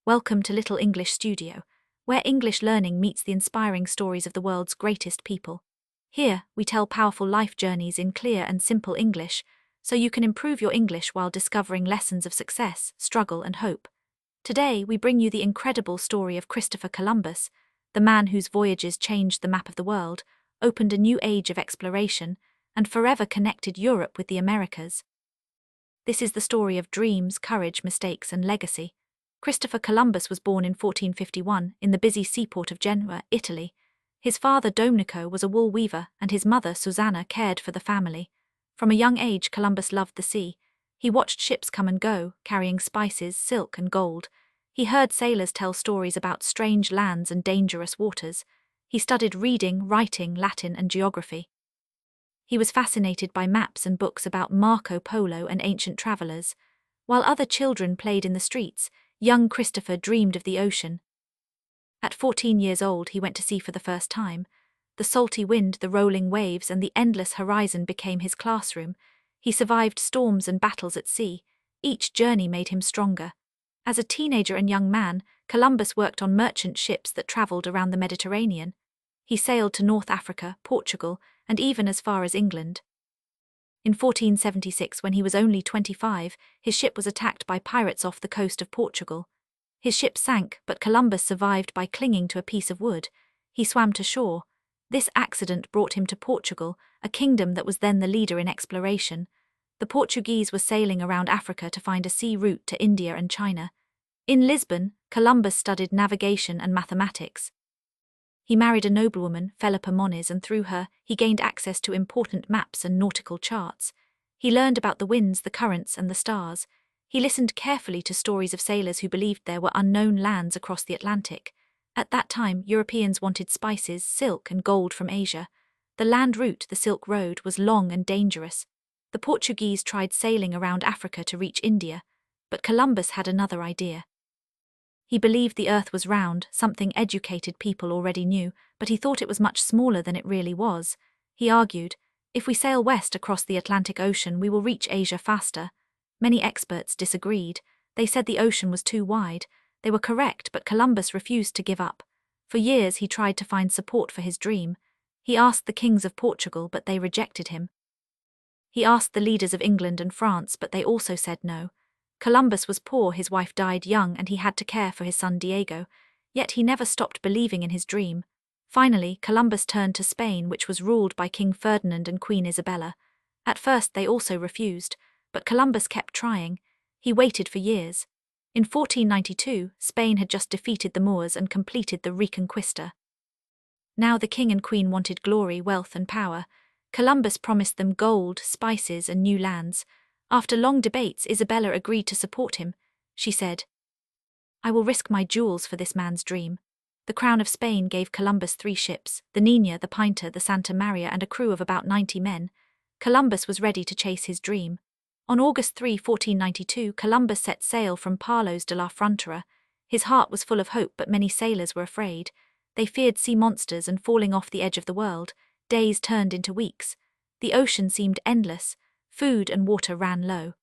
Welcome to Little English Studio, where English learning meets the inspiring stories of the world's greatest people. Here, we tell powerful life journeys in clear and simple English, so you can improve your English while discovering lessons of success, struggle, and hope. Today, we bring you the incredible story of Christopher Columbus, the man whose voyages changed the map of the world, opened a new age of exploration, and forever connected Europe with the Americas. This is the story of dreams, courage, mistakes, and legacy. Christopher Columbus was born in 1451 in the busy seaport of Genoa, Italy. His father, Domenico, was a wool weaver, and his mother, Susanna, cared for the family. From a young age, Columbus loved the sea. He watched ships come and go, carrying spices, silk, and gold. He heard sailors tell stories about strange lands and dangerous waters. He studied reading, writing, Latin, and geography. He was fascinated by maps and books about Marco Polo and ancient travelers. While other children played in the streets, young Christopher dreamed of the ocean. At 14 years old, he went to sea for the first time. The salty wind, the rolling waves, and the endless horizon became his classroom. He survived storms and battles at sea. Each journey made him stronger. As a teenager and young man, Columbus worked on merchant ships that traveled around the Mediterranean. He sailed to North Africa, Portugal, and even as far as England. In 1476, when he was only 25, his ship was attacked by pirates off the coast of Portugal. His ship sank, but Columbus survived by clinging to a piece of wood. He swam to shore. This accident brought him to Portugal, a kingdom that was then the leader in exploration. The Portuguese were sailing around Africa to find a sea route to India and China. In Lisbon, Columbus studied navigation and mathematics. He married a noblewoman, Philippa Moniz, and through her, he gained access to important maps and nautical charts. He learned about the winds, the currents, and the stars. He listened carefully to stories of sailors who believed there were unknown lands across the Atlantic. At that time, Europeans wanted spices, silk, and gold from Asia. The land route, the Silk Road, was long and dangerous. The Portuguese tried sailing around Africa to reach India, but Columbus had another idea. He believed the earth was round, something educated people already knew, but he thought it was much smaller than it really was. He argued, if we sail west across the Atlantic Ocean, we will reach Asia faster. Many experts disagreed. They said the ocean was too wide. They were correct, but Columbus refused to give up. For years he tried to find support for his dream. He asked the kings of Portugal, but they rejected him. He asked the leaders of England and France, but they also said no. Columbus was poor, his wife died young, and he had to care for his son Diego. Yet he never stopped believing in his dream. Finally, Columbus turned to Spain, which was ruled by King Ferdinand and Queen Isabella. At first they also refused, but Columbus kept trying. He waited for years. In 1492, Spain had just defeated the Moors and completed the Reconquista. Now the king and queen wanted glory, wealth, and power. Columbus promised them gold, spices, and new lands. After long debates, Isabella agreed to support him. She said, "I will risk my jewels for this man's dream." The Crown of Spain gave Columbus 3 ships, the Niña, the Pinta, the Santa Maria, and a crew of about 90 men. Columbus was ready to chase his dream. On August 3, 1492, Columbus set sail from Palos de la Frontera. His heart was full of hope, but many sailors were afraid. They feared sea monsters and falling off the edge of the world. Days turned into weeks. The ocean seemed endless. Food and water ran low.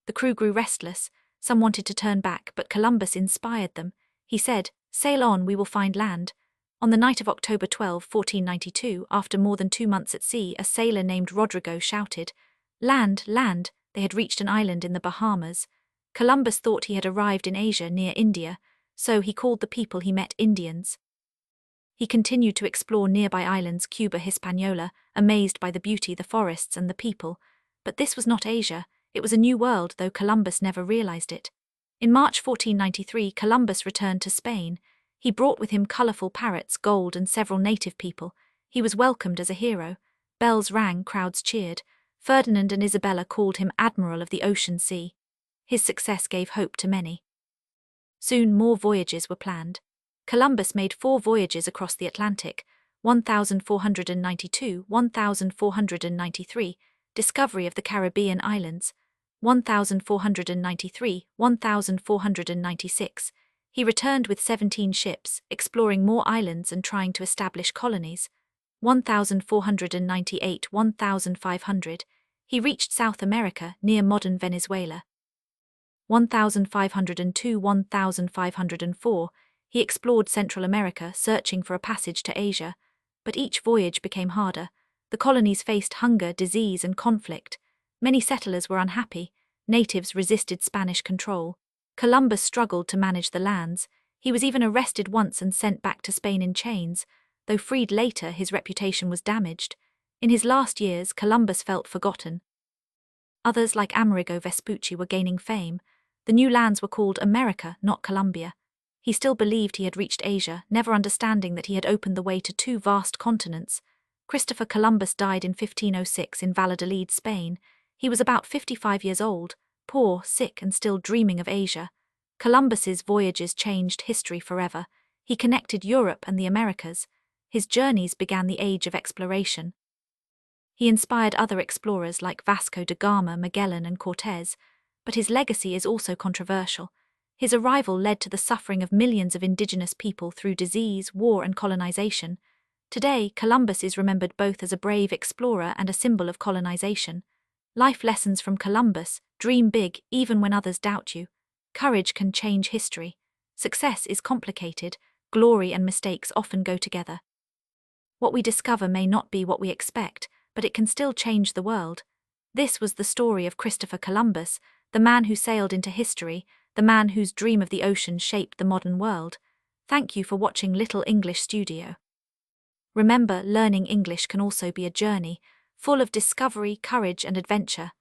The crew grew restless. Some wanted to turn back, but Columbus inspired them. He said, "Sail on, we will find land." On the night of October 12, 1492, after more than 2 months at sea, a sailor named Rodrigo shouted, "Land, land!" They had reached an island in the Bahamas. Columbus thought he had arrived in Asia near India, so he called the people he met Indians. He continued to explore nearby islands, Cuba, Hispaniola, amazed by the beauty, the forests, and the people. But this was not Asia. It was a new world, though Columbus never realized it. In March 1493, Columbus returned to Spain. He brought with him colorful parrots, gold, and several native people. He was welcomed as a hero. Bells rang, crowds cheered. Ferdinand and Isabella called him Admiral of the Ocean Sea. His success gave hope to many. Soon more voyages were planned. Columbus made 4 voyages across the Atlantic, 1492, 1493, discovery of the Caribbean islands, 1493, 1496. He returned with 17 ships, exploring more islands and trying to establish colonies. 1498, 1500. He reached South America, near modern Venezuela. 1502–1504, he explored Central America, searching for a passage to Asia. But each voyage became harder. The colonies faced hunger, disease, and conflict. Many settlers were unhappy. Natives resisted Spanish control. Columbus struggled to manage the lands. He was even arrested once and sent back to Spain in chains. Though freed later, his reputation was damaged. In his last years, Columbus felt forgotten. Others, like Amerigo Vespucci, were gaining fame. The new lands were called America, not Columbia. He still believed he had reached Asia, never understanding that he had opened the way to two vast continents. Christopher Columbus died in 1506 in Valladolid, Spain. He was about 55 years old, poor, sick, and still dreaming of Asia. Columbus's voyages changed history forever. He connected Europe and the Americas. His journeys began the age of exploration. He inspired other explorers like Vasco da Gama, Magellan, and Cortez, but his legacy is also controversial. His arrival led to the suffering of millions of indigenous people through disease, war, and colonization. Today, Columbus is remembered both as a brave explorer and a symbol of colonization. Life lessons from Columbus: dream big even when others doubt you. Courage can change history. Success is complicated. Glory and mistakes often go together. What we discover may not be what we expect, but it can still change the world. This was the story of Christopher Columbus, the man who sailed into history, the man whose dream of the ocean shaped the modern world. Thank you for watching Little English Studio. Remember, learning English can also be a journey, full of discovery, courage, and adventure.